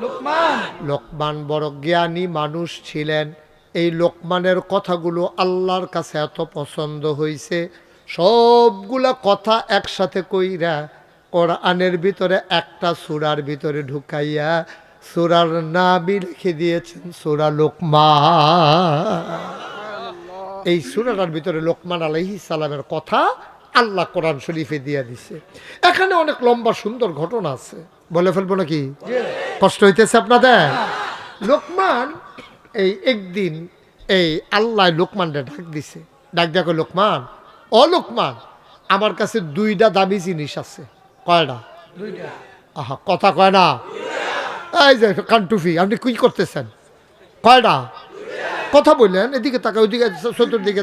লোকমান লোকমান বড় জ্ঞানী মানুষ ছিলেন। এই লোকমানের কথাগুলো আল্লাহর কাছে এত পছন্দ হয়েছে, সবগুলা কথা একসাথে কইরা কোরআনের ভিতরে একটা সূরার ভিতরে ঢুকাইয়া সূরার নামই লিখে দিয়েছেন সূরা লোকমান। এই সূরাটার ভিতরে লোকমান আলাইহিস সালামের কথা আল্লাহ কোরআন শরীফে দিয়ে দিছে। এখানে অনেক লম্বা সুন্দর ঘটনা আছে, বলে ফেলবো নাকি? কষ্ট হইতেছে আপনাদের? লোকমান এই একদিন এই আল্লাহ লোকমানটা ডাক দিছে, ডাক দেখো লোকমান, ও লোকমান, আমার কাছে দুইটা দামি জিনিস আছে। কয়টা? দুইটা। আহা, কথা কয় না। এই যে কানটুফি, আপনি কি করতেছেন? কয়টা? কথা বললেন, এদিকে তাকা, ওইদিকে, চতুর্দিকে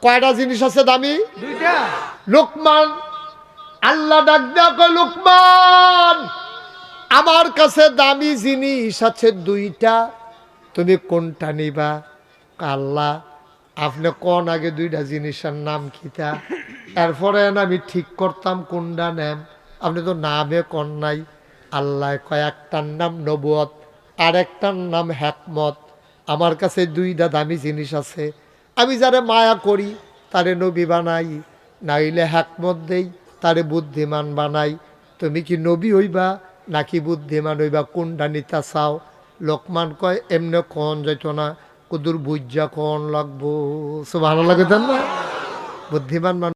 কয়টা জিনিস আছে দামি? দুইটা। লোকমান, আল্লাহ ডাক দেখো লোকমান, আমার কাছে দামি জিনিস আছে দুইটা, তুমি কোনটা নিবা? আল্লাহ, আপনি কোন আগে দুইটা জিনিসের নাম কিতা, এরপরে আমি ঠিক করতাম কোনটা নেম। আপনি তো নামে কোন নাই। আল্লাহ কয়, একটার নাম নবুয়ত, আর একটার নাম হিকমত। আমার কাছে দুইটা দামি জিনিস আছে, আমি যারে মায়া করি তারে নবী বানাই, নাইলে হিকমত দেই তারে বুদ্ধিমান বানাই। তুমি কি নবী হইবা নাকি বুদ্ধিমান হইবা, কোনটা নিতা চাও? লোকমান কয়, এমনি কন যাইতো না, কুদুর বুঝা কন লাগবো। সুবহানাল্লাহ, না বুদ্ধিমান মানুষ